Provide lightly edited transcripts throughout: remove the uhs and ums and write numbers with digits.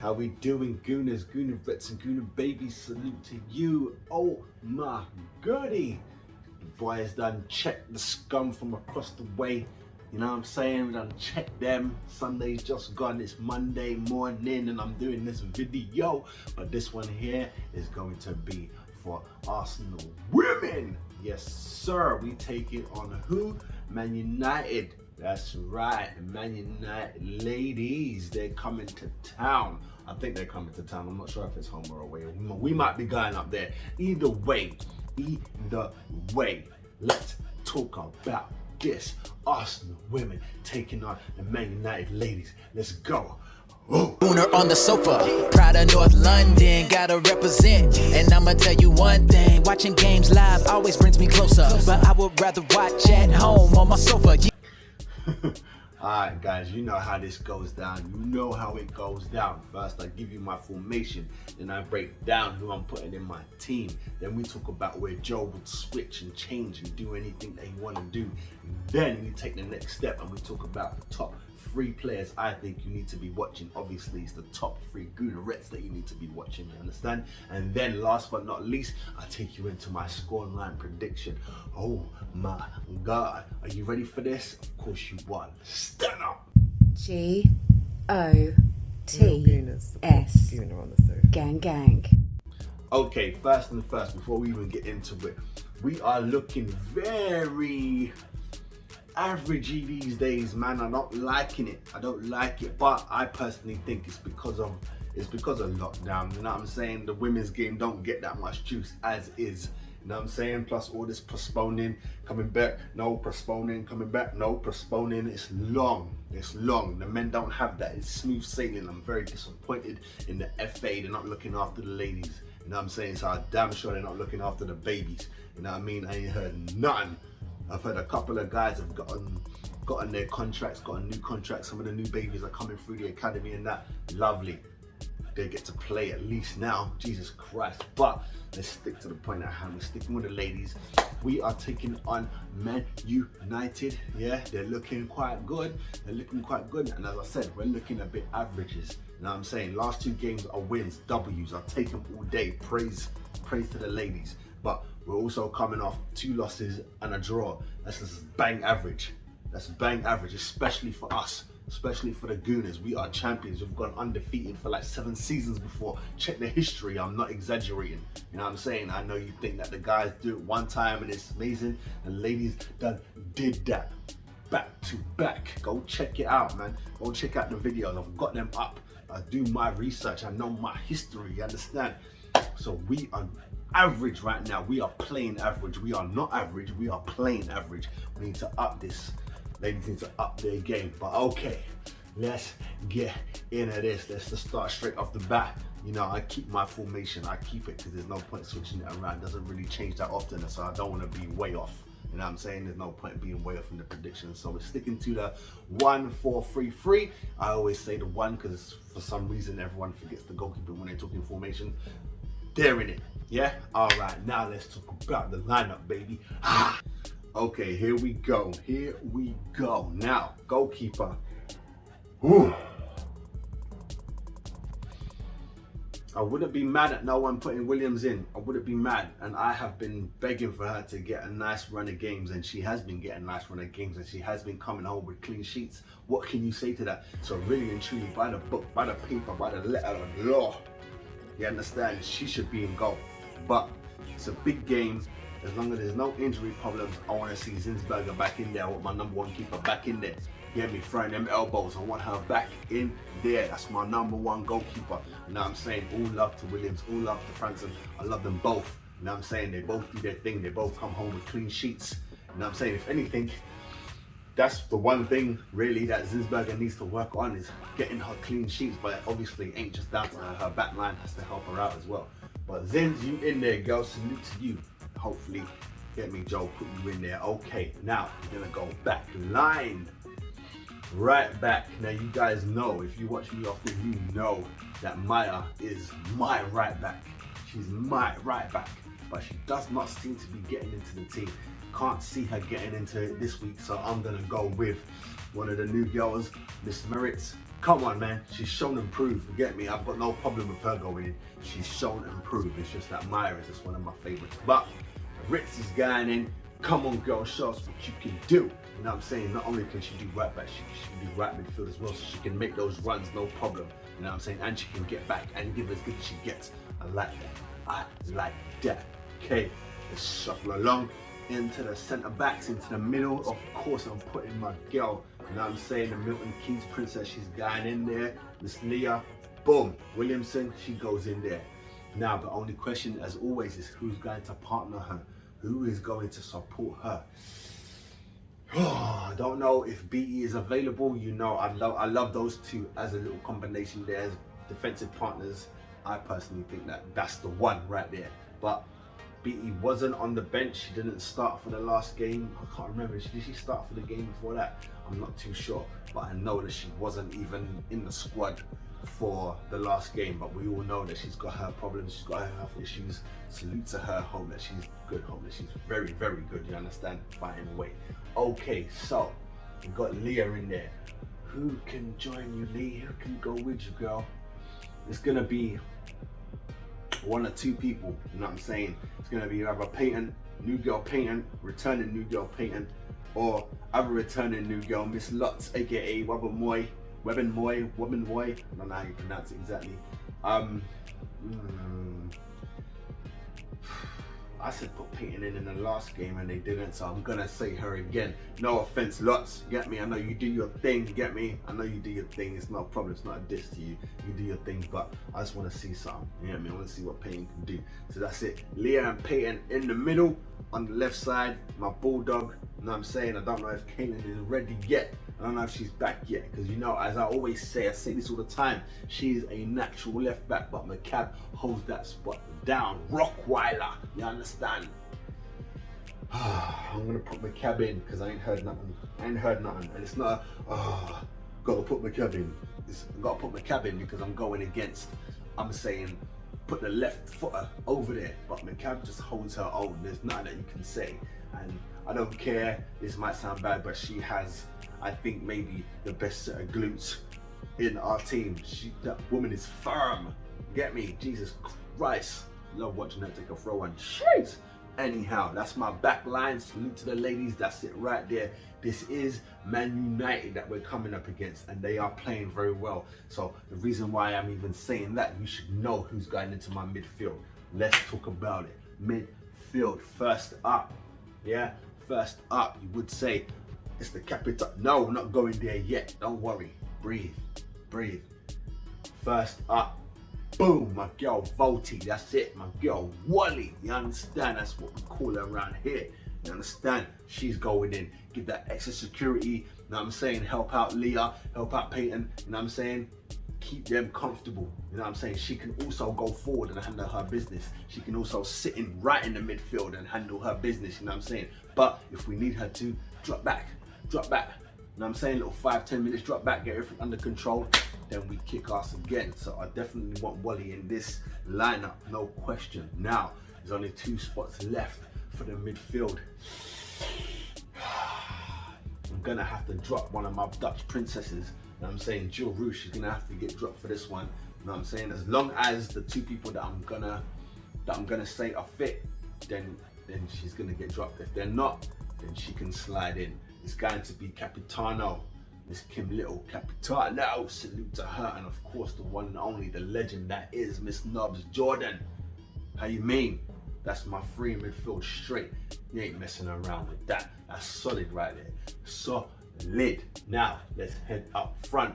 How we doing, Gooners, Goonerets, and Gooner babies? Salute to you. Oh my goody. The boys done checked the scum from across the way. You know what I'm saying? We done checked them. Sunday's just gone. It's Monday morning and I'm doing this video. But this one here is going to be for Arsenal women. Yes, sir. We take it on who? Man United. That's right, Man United ladies, they're coming to town. I think they're coming to town. I'm not sure if it's home or away. We might be going up there. Either way, let's talk about this. Arsenal women taking on the Man United ladies. Let's go. Owner on the sofa, proud of North London, gotta represent. And I'ma tell you one thing, watching games live always brings me closer. But I would rather watch at home on my sofa. Alright guys, you know how this goes down. You know how it goes down. First I give you my formation, then I break down who I'm putting in my team. Then we talk about where Joe would switch and change and do anything that he want to do. Then we take the next step and we talk about the top 3 players I think you need to be watching. Obviously it's the top 3 Goonerets that you need to be watching, you understand? And then last but not least, I take you into my scoreline prediction. Oh my god, are you ready for this? Of course you are. Stand up. GOTS. Gang gang. Okay, first and first, before we even get into it, we are looking very averagey these days, man. I'm not liking it. I don't like it, but I personally think it's because of lockdown. You know what I'm saying? The women's game don't get that much juice as is. You know what I'm saying? Plus all this postponing, coming back, no postponing, coming back, no postponing. It's long. It's long. The men don't have that. It's smooth sailing. I'm very disappointed in the FA. They're not looking after the ladies. You know what I'm saying? So I'm damn sure they're not looking after the babies. You know what I mean? I ain't heard nothing. I've heard a couple of guys have gotten their contracts, gotten new contracts. Some of the new babies are coming through the academy and that. Lovely. They get to play at least now. Jesus Christ. But let's stick to the point at hand. We're sticking with the ladies. We are taking on Man United. Yeah, they're looking quite good. They're looking quite good. And as I said, we're looking a bit averages. You know what I'm saying? Last 2 games are wins, W's. I'll take them all day. Praise to the ladies. But we're also coming off 2 losses and a draw. That's just bang average. That's bang average, especially for us, especially for the Gooners. We are champions. We've gone undefeated for like 7 seasons before. Check the history. I'm not exaggerating. You know what I'm saying? I know you think that the guys do it one time and it's amazing. And ladies done did that back to back. Go check it out, man. Go check out the videos. I've got them up. I do my research. I know my history. You understand? So we are average right now. We are playing average. We are not average. We are playing average. We need to up this. Ladies need to up their game. But okay, let's get into this. Let's just start straight off the bat. You know, I keep my formation. I keep it because there's no point switching it around. It doesn't really change that often, so I don't want to be way off. You know what I'm saying? There's no point being way off in the predictions. So we're sticking to the 1-4-3-3. I always say the 1 because for some reason everyone forgets the goalkeeper when they're talking formation. They're in it. Yeah? Alright, now let's talk about the lineup, baby. Okay, here we go. Here we go. Now, goalkeeper. Ooh. I wouldn't be mad at no one putting Williams in. I wouldn't be mad. And I have been begging for her to get a nice run of games. And she has been getting a nice run of games. And she has been coming home with clean sheets. What can you say to that? So really and truly, by the book, by the paper, by the letter of law, you understand, she should be in goal. But it's a big game. As long as there's no injury problems, I want to see Zinsberger back in there. I want my number 1 keeper back in there. Get me throwing them elbows. I want her back in there. That's my number 1 goalkeeper. You know what I'm saying? All love to Williams, all love to Franson. I love them both. You know what I'm saying? They both do their thing. They both come home with clean sheets. You know what I'm saying? If anything, that's the one thing really that Zinsberger needs to work on, is getting her clean sheets. But obviously it ain't just down to her. Her back line has to help her out as well. But Zins, you in there, girl. Salute to you. Hopefully, get me, Joe, put you in there. Okay, now we're gonna go back line. Right back. Now you guys know, if you watch me often, you know that Maya is my right back. She's my right back, but she does not seem to be getting into the team. Can't see her getting into it this week, so I'm gonna go with one of the new girls, Miss Merritt. Come on, man. She's shown and proved. You get me? I've got no problem with her going in. She's shown and proved. It's just that Myra's is one of my favorites. But Ritz is going in. Come on, girl. Show us what you can do. You know what I'm saying? Not only can she do right back, she can do right midfield as well. So she can make those runs, no problem. You know what I'm saying? And she can get back and give as good as she gets. I like that. I like that. Okay, let's shuffle along into the centre backs, into the middle. Of course, I'm putting my girl, you know what I'm saying, the Milton Keynes princess. She's going in there. Miss Leah, boom. Williamson, she goes in there. Now, the only question, as always, is who's going to partner her? Who is going to support her? I don't know if BE is available. You know, I love those two as a little combination there as defensive partners. I personally think that that's the one right there. But BE wasn't on the bench. She didn't start for the last game. I can't remember. Did she start for the game before that? I'm not too sure. But I know that she wasn't even in the squad for the last game. But we all know that she's got her problems. She's got her health issues. Salute to her. Hope that she's good. Hope that she's very, very good. You understand? Fighting away. Okay, so we got Leah in there. Who can join you, Lee? Who can go with you, girl? It's gonna be one or two people, you know what I'm saying? It's gonna be either Peyton, new girl Peyton, returning new girl Peyton, or other returning new girl, Miss Lutz, aka Webben Moy, I don't know how you pronounce it exactly. I said put Peyton in the last game and they didn't, so I'm gonna say her again. No offense, Lutz, get me? I know you do your thing, get me? I know you do your thing, it's not a problem, it's not a diss to you. You do your thing, but I just wanna see something, you know what I mean? I wanna see what Peyton can do. So that's it. Leah and Peyton in the middle, on the left side, my bulldog, you know what I'm saying? I don't know if Caitlin is ready yet. I don't know if she's back yet, because you know, as I always say, I say this all the time, she's a natural left back, but McCab holds that spot down. Rockweiler, you understand? I'm gonna put McCab in because I ain't heard nothing. And it's not gotta put McCab in. I gotta put McCab in because I'm going against, I'm saying, put the left footer over there, but McCab just holds her own. There's nothing that you can say. And I don't care, this might sound bad, but she has, I think, maybe the best set of glutes in our team. That woman is firm. Get me? Jesus Christ. Love watching her take a throw on. Jeez. Anyhow, that's my back line. Salute to the ladies. That's it right there. This is Man United that we're coming up against, and they are playing very well. So the reason why I'm even saying that, you should know who's going into my midfield. Let's talk about it. Midfield, first up. Yeah, first up, you would say it's the capital. No, we're not going there yet. Don't worry. Breathe. First up, boom, my girl Volty. That's it, my girl Wally. You understand? That's what we call her around here. You understand? She's going in. Give that extra security. You know what I'm saying? Help out Leah. Help out Peyton. You know what I'm saying? Keep them comfortable. You know what I'm saying? She can also go forward and handle her business. She can also sit in right in the midfield and handle her business. You know what I'm saying? But if we need her to, drop back. You know what I'm saying? Little 5-10 minutes drop back, get everything under control, then we kick ass again. So I definitely want Wally in this lineup, no question. Now, there's only 2 spots left for the midfield. I'm gonna have to drop one of my Dutch princesses. You know what I'm saying? Jill Roosh is gonna have to get dropped for this one. You know what I'm saying? As long as the 2 people that I'm gonna say are fit, then she's gonna get dropped. If they're not, then she can slide in. It's going to be Capitano, Miss Kim Little. Capitano, salute to her, and of course the one and only, the legend that is Miss Nobs Jordan. How you mean? That's my free midfield straight. You ain't messing around with that. That's solid right there. Solid. Now let's head up front.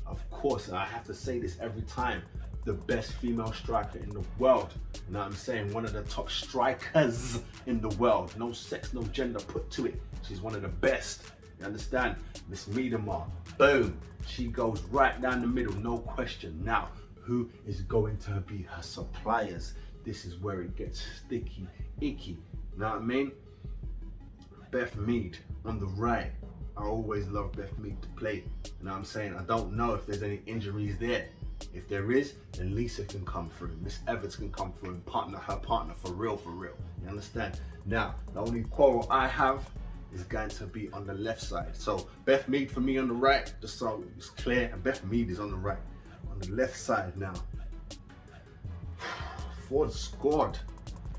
Of course, and I have to say this every time, the best female striker in the world. You know what I'm saying? One of the top strikers in the world. No sex, no gender put to it. She's one of the best. You understand? Miss Miedemar. Boom. She goes right down the middle, no question. Now, who is going to be her suppliers? This is where it gets sticky, icky. You know what I mean? Beth Mead on the right. I always love Beth Mead to play. You know what I'm saying? I don't know if there's any injuries there. If there is, then Lisa can come through. Miss Evans can come through and partner her partner for real. You understand? Now, the only quarrel I have is going to be on the left side. So Beth Mead for me on the right, just so it's clear, and Beth Mead is on the right. On the left side now. Ford scored.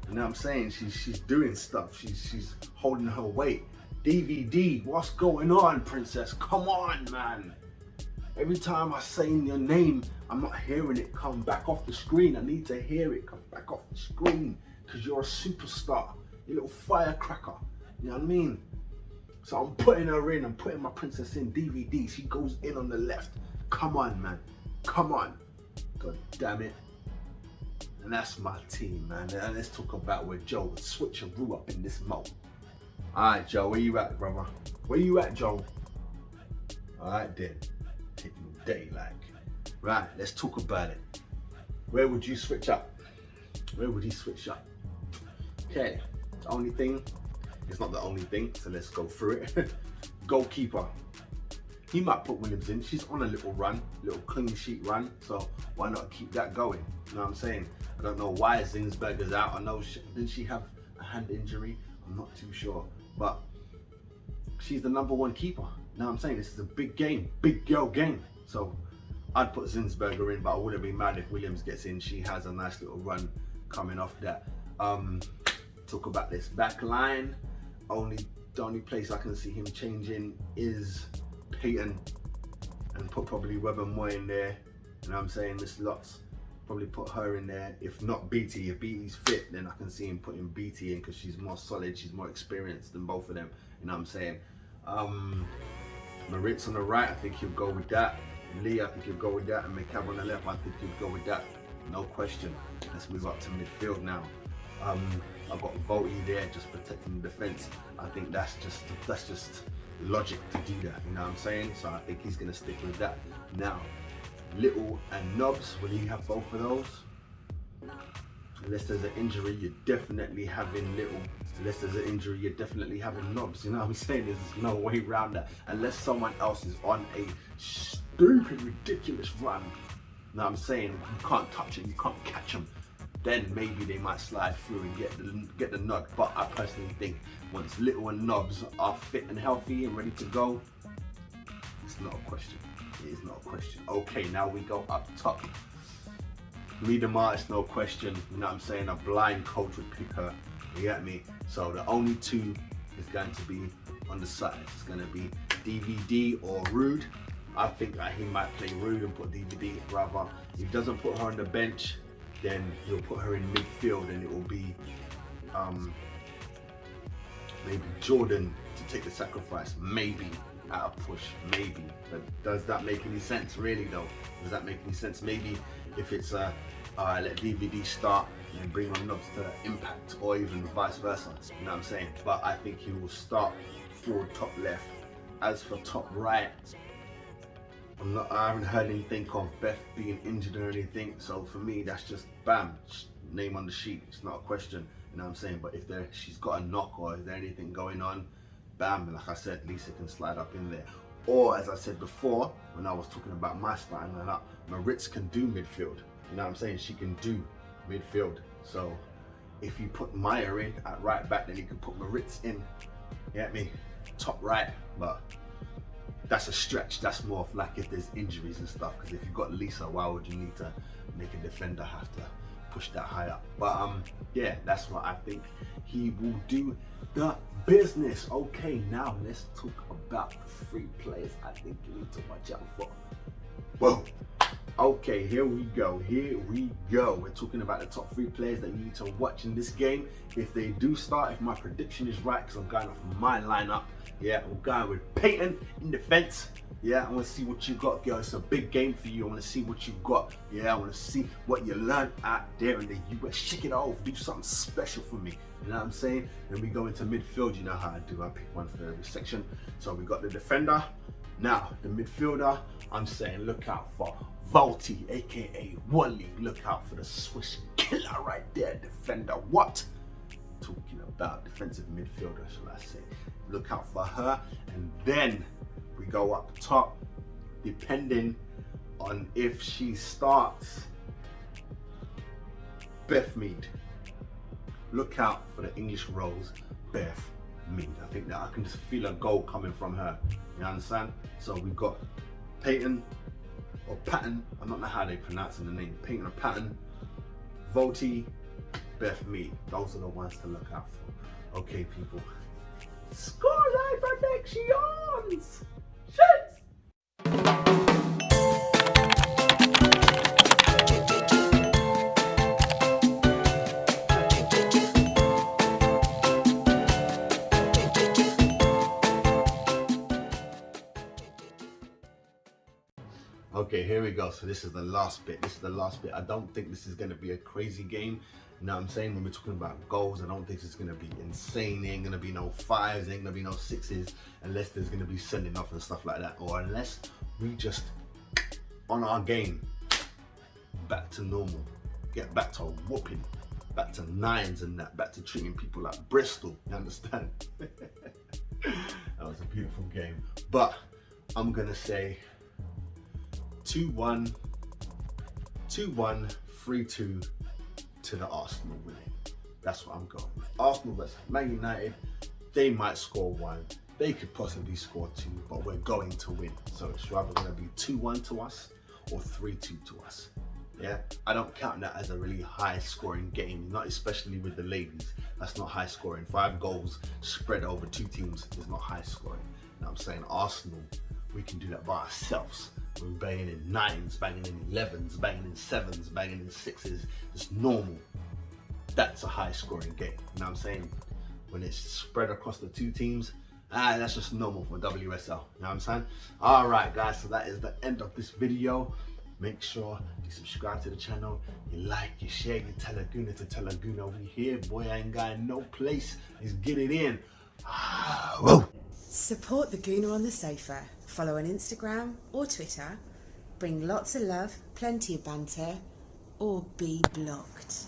You know what I'm saying? She's doing stuff. She's holding her weight. DVD, what's going on, princess? Come on, man. Every time I say your name, I'm not hearing it come back off the screen. I need to hear it come back off the screen because you're a superstar. You little firecracker. You know what I mean? So I'm putting her in. I'm putting my princess in. DVD. She goes in on the left. Come on, man. Come on. God damn it. And that's my team, man. And let's talk about where Joe would switcheroo up in this mode. Alright, Joe, where you at, brother? Where you at, Joe? Alright then. Taking all day, like. Right, let's talk about it. Where would you switch up? Where would he switch up? Okay, the only thing, it's not the only thing, so let's go through it. Goalkeeper. He might put Williams in. She's on a little run, little clean sheet run, so why not keep that going? You know what I'm saying? I don't know why Zinsberger's out. I know, didn't she have a hand injury? I'm not too sure, but she's the #1 keeper. You know what I'm saying? This is a big game, big girl game. So I'd put Zinsberger in, but I wouldn't be mad if Williams gets in. She has a nice little run coming off that. Talk about this back line. The only place I can see him changing is Peyton, and put probably Webber Moy in there. You know what I'm saying? Miss Lots, probably put her in there. If not BT, if BT's fit, then I can see him putting BT in because she's more solid, she's more experienced than both of them. You know what I'm saying? Maritz on the right, I think he'll go with that. Lee, I think he'll go with that. And McCabe on the left, I think he'll go with that. No question. Let's move up to midfield now. I've got Voti there just protecting the defense. I think that's just logic to do that, you know what I'm saying? So I think he's gonna stick with that. Now, Little and Nobbs, will he have both of those? Unless there's an injury, you're definitely having Little. Unless there's an injury, you're definitely having Nobbs, you know what I'm saying? There's no way around that. Unless someone else is on a stupid, ridiculous run, you know what I'm saying? You can't touch it, you can't catch them. Then maybe they might slide through and get the nod. But I personally think once Little and Nobbs are fit and healthy and ready to go, it's not a question. It is not a question. Okay, now we go up top. Miedema, it's no question. You know what I'm saying? A blind coach would pick her. You get me? So the only two is going to be on the side. It's going to be DVD or Rude. I think that he might play Rude and put DVD rather. If he doesn't put her on the bench, then he'll put her in midfield and it will be maybe Jordan to take the sacrifice, maybe at a push, maybe. But does that make any sense really though? Does that make any sense? Maybe if it's let DVD start and then bring on Nobbs to impact, or even vice versa, you know what I'm saying? But I think he will start forward top left. As for top right, I haven't heard anything of Beth being injured or anything, so for me that's just bam, name on the sheet. It's not a question, you know what I'm saying? But if she's got a knock or is there anything going on, bam, like I said, Lisa can slide up in there. Or as I said before, when I was talking about my starting lineup, Maritz can do midfield. You know what I'm saying? She can do midfield. So if you put Maya in at right back, then you can put Maritz in. You get me? Top right, but that's a stretch. That's more of like if there's injuries and stuff, because if you've got Lisa, why would you need to make a defender have to push that high up? But yeah, that's what I think he will do the business. Okay, now let's talk about the 3 players I think you need to watch out for. Whoa. Okay, here we go. We're talking about the top 3 players that you need to watch in this game. If they do start, if my prediction is right, because I'm going off my lineup, yeah, I'm going with Peyton in defense. Yeah, I want to see what you got, girl. It's a big game for you. I want to see what you got. Yeah, I want to see what you learned out there in the US. Shake it off. Do something special for me. You know what I'm saying? Then we go into midfield. You know how I do. I pick one for every section. So we got the defender. Now, the midfielder, I'm saying look out for Voti, aka Wally. Look out for the Swiss killer right there. Defender, what? Talking about defensive midfielder, shall I say. Look out for her. And then we go up top, depending on if she starts. Beth Mead. Look out for the English Rose, Beth me. I think that I can just feel a goal coming from her. You understand? So we've got Peyton or Patton. I don't know how they pronounce the name. Peyton or Patton, Voti, Beth Mead. Those are the ones to look out for. Okay, people. Scoreline predictions. Shit. Okay, here we go. So this is the last bit. I don't think this is going to be a crazy game. You know what I'm saying? When we're talking about goals, I don't think it's going to be insane. There ain't going to be no 5s, there ain't going to be no 6s, unless there's going to be sending off and stuff like that. Or unless we just, on our game, back to normal. Get back to whooping. Back to 9s and that. Back to treating people like Bristol. You understand? That was a beautiful game. But I'm going to say 2-1, 3-2 to the Arsenal winning. That's what I'm going with. Arsenal versus Man United, they might score 1. They could possibly score 2, but we're going to win. So it's rather going to be 2-1 to us or 3-2 to us. Yeah, I don't count that as a really high scoring game, not especially with the ladies. That's not high scoring. 5 goals spread over 2 teams is not high scoring. Now I'm saying Arsenal, we can do that by ourselves. We're banging in 9s, banging in 11s, banging in 7s, banging in 6s. It's normal. That's a high scoring game. You know what I'm saying? When it's spread across the 2 teams, that's just normal for WSL. You know what I'm saying? Alright guys, so that is the end of this video. Make sure you subscribe to the channel, you like, you share, you tell a gooner to tell a gooner. We here, boy, I ain't got no place. Let's get it in. Whoa. Support the Gooner on the Sofa. Follow on Instagram or Twitter. Bring lots of love, plenty of banter, or be blocked.